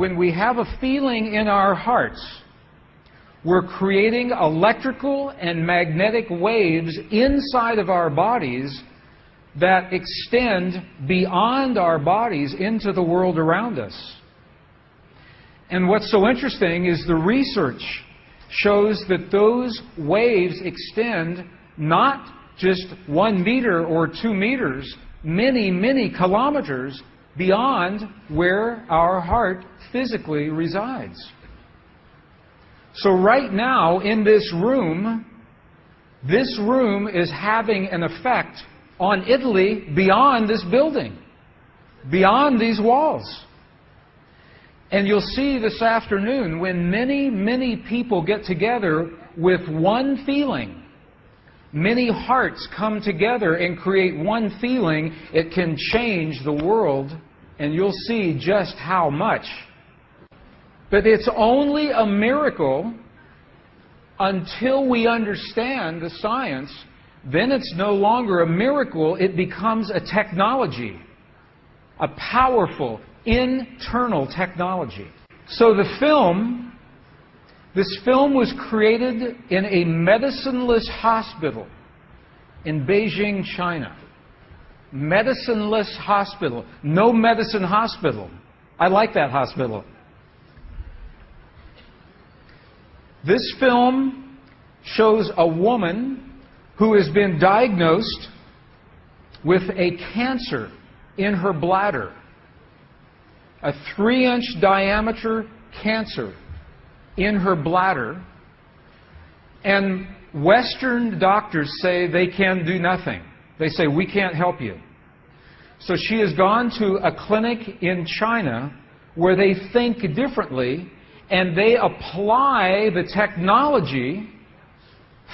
When we have a feeling in our hearts, we're creating electrical and magnetic waves inside of our bodies that extend beyond our bodies into the world around us. And what's so interesting is the research shows that those waves extend not just 1 meter or 2 meters, many, many kilometers beyond where our heart physically resides. So right now in this room is having an effect on Italy beyond this building, beyond these walls. And you'll see this afternoon when many, many people get together with one feeling, many hearts come together and create one feeling, it can change the world, and you'll see just how much. But it's only a miracle until we understand the science. Then it's no longer a miracle, it becomes a technology, a powerful internal technology. So this film was created in a medicineless hospital in Beijing, China. Medicineless hospital. No medicine hospital. I like that hospital. This film shows a woman who has been diagnosed with a cancer in her bladder. A 3-inch diameter cancer in her bladder. And Western doctors say they can do nothing. They say, we can't help you. So she has gone to a clinic in China where they think differently, and they apply the technology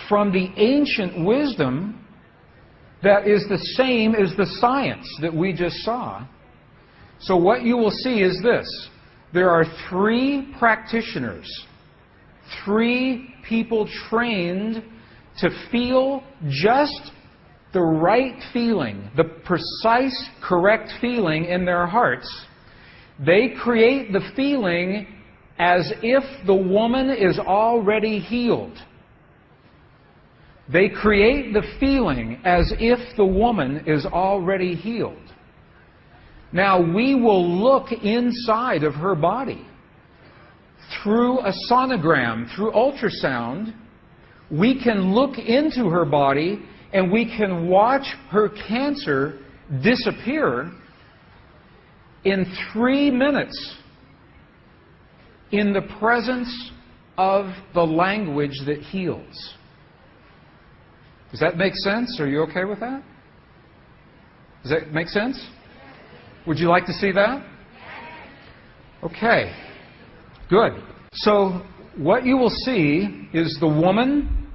from the ancient wisdom that is the same as the science that we just saw. So what you will see is this. There are 3 practitioners, 3 people trained to feel just the right feeling, the precise, correct feeling in their hearts. They create the feeling as if the woman is already healed. They create the feeling as if the woman is already healed. Now, we will look inside of her body through a sonogram, through ultrasound. We can look into her body and we can watch her cancer disappear in 3 minutes in the presence of the language that heals. Does that make sense? Are you okay with that? Does that make sense? Would you like to see that? Okay. Good. So what you will see is the woman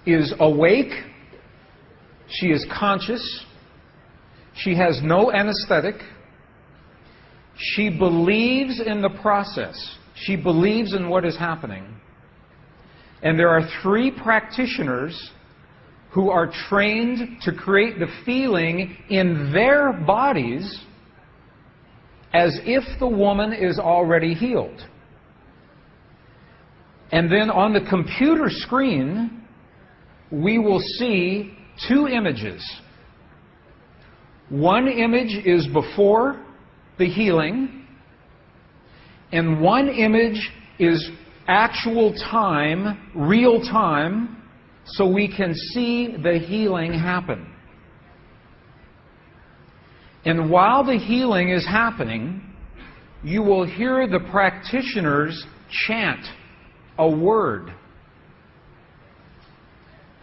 is awake. She is conscious. She has no anesthetic. She believes in the process. She believes in what is happening. And there are 3 practitioners who are trained to create the feeling in their bodies as if the woman is already healed. And then on the computer screen, we will see 2 images. One image is before the healing, and one image is actual time, real time, so we can see the healing happen. And while the healing is happening, you will hear the practitioners chant a word.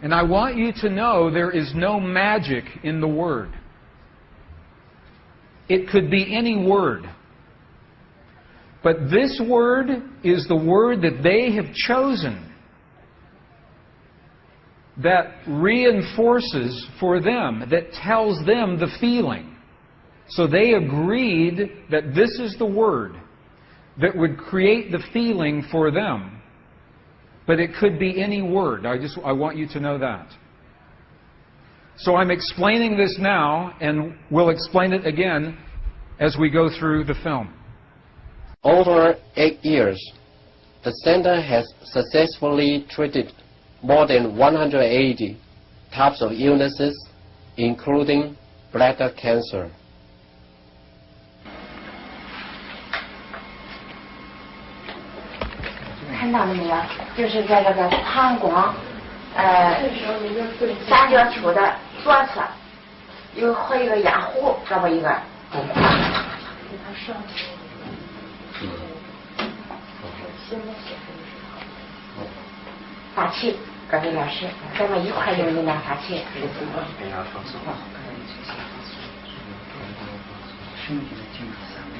And I want you to know there is no magic in the word. It could be any word. But this word is the word that they have chosen that reinforces for them, that tells them the feeling. So they agreed that this is the word that would create the feeling for them. But it could be any word. I want you to know that. So I'm explaining this now, and we'll explain it again as we go through the film. Over 8 years, the center has successfully treated more than 180 types of illnesses, including bladder cancer. 看到了没有？就是在这个膀胱三角球的左侧和一个压弧，这么一个。发气，各位老师，咱们一块用力量发气。身体的健康3个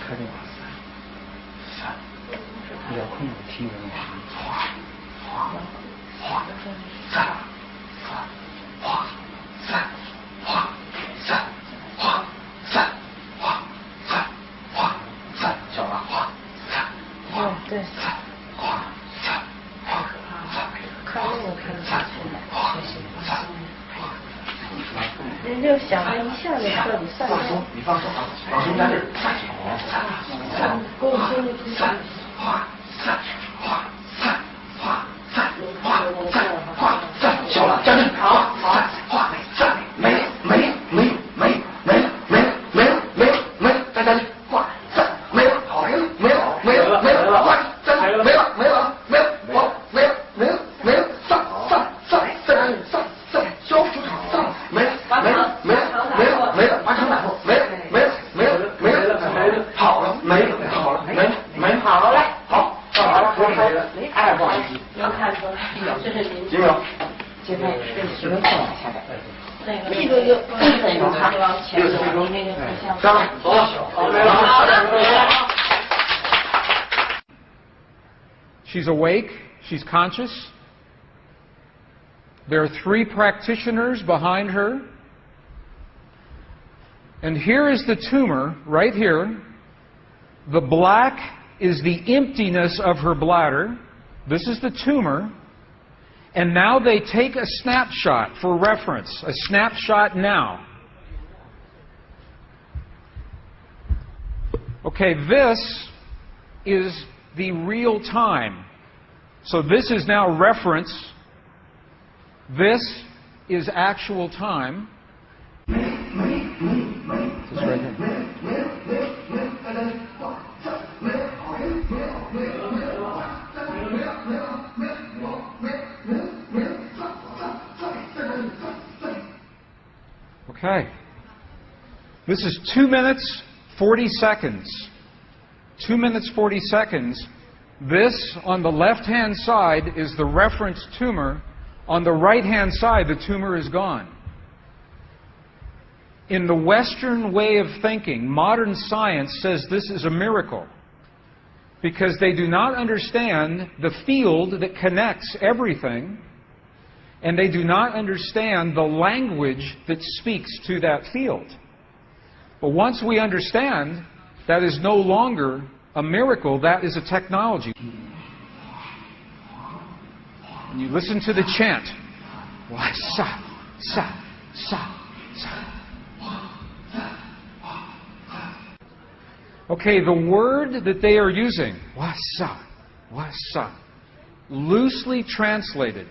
开始往3、3，要控制体温哗哗哗3、4、哗3、哗3、哗3、哗3、哗3，小了哗3、哗对3、哗3、哗3，看那个看得下去了，哗3。人就想了一下子到底算什么？你放松，放松在这儿，小了，站正，好，没了，再站正，没了，好，没了，站正，没了，上，消除上，没了，完成了，没了，好了，没了，好了，哎，不好意思，能看出来，这是您几秒，现在10分钟往下边，这个就6分钟哈，6分钟，上来，走，好，没了。She's awake, she's conscious. There are 3 practitioners behind her. And here is the tumor, right here. The black is the emptiness of her bladder. This is the tumor. And now they take a snapshot for reference, a snapshot now. Okay, this is the real time. So this is now reference. This is actual time. This right here. Okay. This is 2 minutes, 40 seconds. 2 minutes, 40 seconds. This, on the left-hand side, is the reference tumor. On the right-hand side, the tumor is gone. In the Western way of thinking, modern science says this is a miracle because they do not understand the field that connects everything, and they do not understand the language that speaks to that field. But once we understand, that is no longer a miracle, that is a technology. And you listen to the chant. Sa, sa, sa, sa. Okay, the word that they are using, wasa, loosely translated,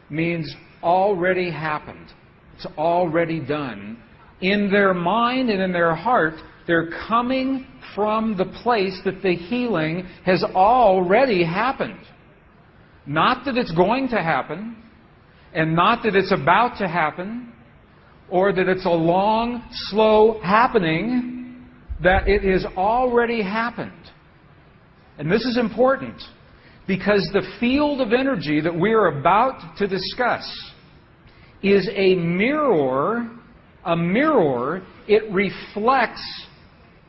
means already happened. It's already done. In their mind and in their heart, they're coming from the place that the healing has already happened. Not that it's going to happen, and not that it's about to happen, or that it's a long, slow happening, that it has already happened. And this is important, because the field of energy that we are about to discuss is a mirror. A mirror, it reflects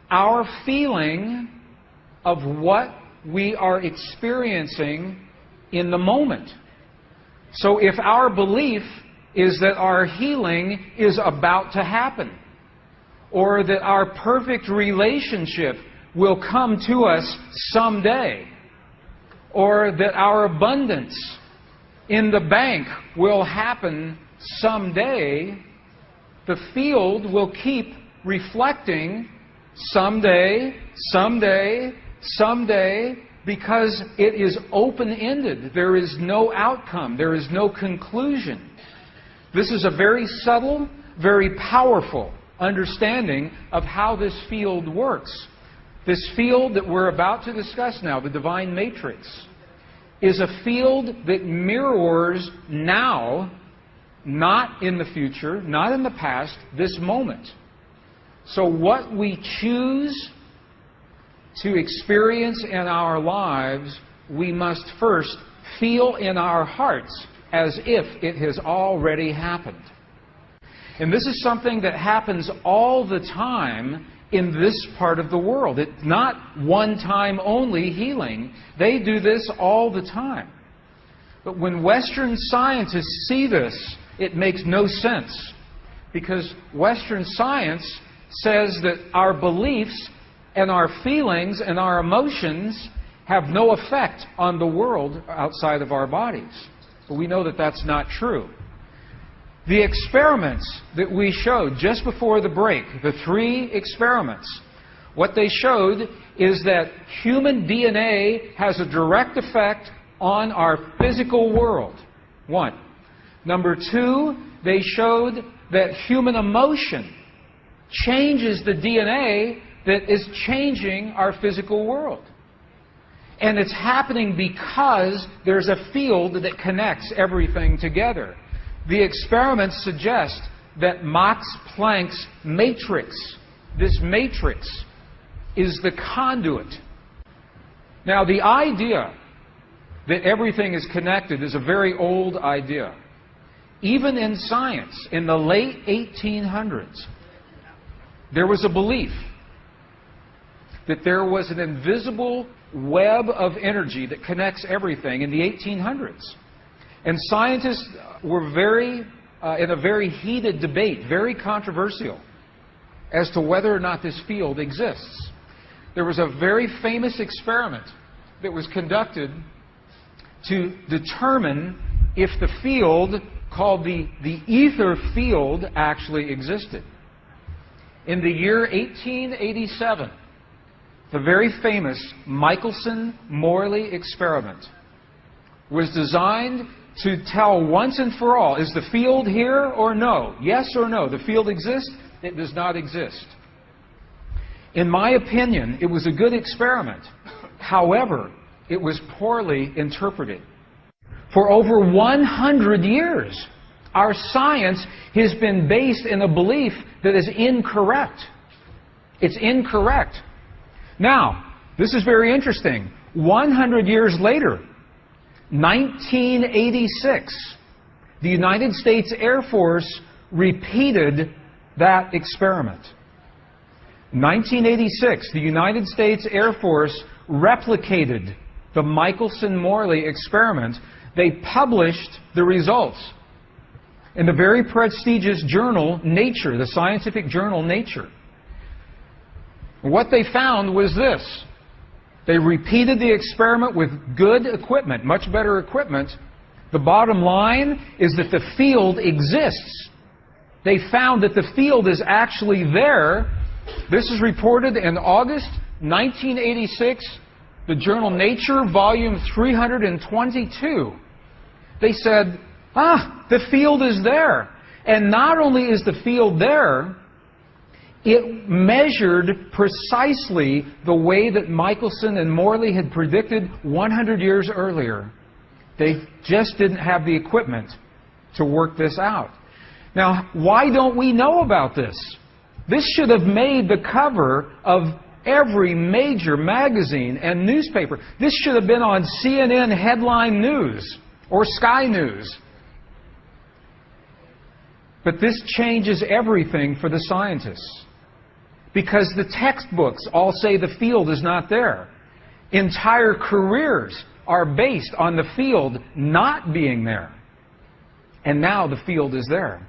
our feeling of what we are experiencing in the moment. So if our belief is that our healing is about to happen, or that our perfect relationship will come to us someday, or that our abundance in the bank will happen someday, the field will keep reflecting someday, someday, someday, because it is open-ended. There is no outcome. There is no conclusion. This is a very subtle, very powerful understanding of how this field works. This field that we're about to discuss now, the divine matrix, is a field that mirrors now, not in the future, not in the past, this moment. So what we choose to experience in our lives, we must first feel in our hearts as if it has already happened. And this is something that happens all the time in this part of the world. It's not one-time only healing. They do this all the time. But when Western scientists see this, it makes no sense. Because Western science says that our beliefs and our feelings and our emotions have no effect on the world outside of our bodies. But we know that that's not true. The experiments that we showed just before the break, the 3 experiments, what they showed is that human DNA has a direct effect on our physical world. 1. Number 2, they showed that human emotion changes the DNA that is changing our physical world. And it's happening because there's a field that connects everything together. The experiments suggest that Max Planck's matrix, this matrix, is the conduit. Now, the idea that everything is connected is a very old idea. Even in science, in the late 1800s, there was a belief that there was an invisible web of energy that connects everything in the 1800s. And scientists were in a very heated debate, very controversial, as to whether or not this field exists. There was a very famous experiment that was conducted to determine if the field called the ether field actually existed. In the year 1887, the very famous Michelson-Morley experiment was designed to tell once and for all, is the field here or no? Yes or no? The field exists? It does not exist. In my opinion, it was a good experiment. However, it was poorly interpreted. For over 100 years, our science has been based in a belief that is incorrect. It's incorrect. Now, this is very interesting. 100 years later, 1986, the United States Air Force repeated that experiment. 1986, the United States Air Force replicated the Michelson-Morley experiment. They published the results in the very prestigious journal Nature, the scientific journal Nature. What they found was this. They repeated the experiment with good equipment, much better equipment. The bottom line is that the field exists. They found that the field is actually there. This is reported in August 1986, the journal Nature, volume 322. They said, the field is there. And not only is the field there, it measured precisely the way that Michelson and Morley had predicted 100 years earlier. They just didn't have the equipment to work this out. Now, why don't we know about this? This should have made the cover of every major magazine and newspaper. This should have been on CNN headline news or Sky News. But this changes everything for the scientists. Because the textbooks all say the field is not there. Entire careers are based on the field not being there. And now the field is there.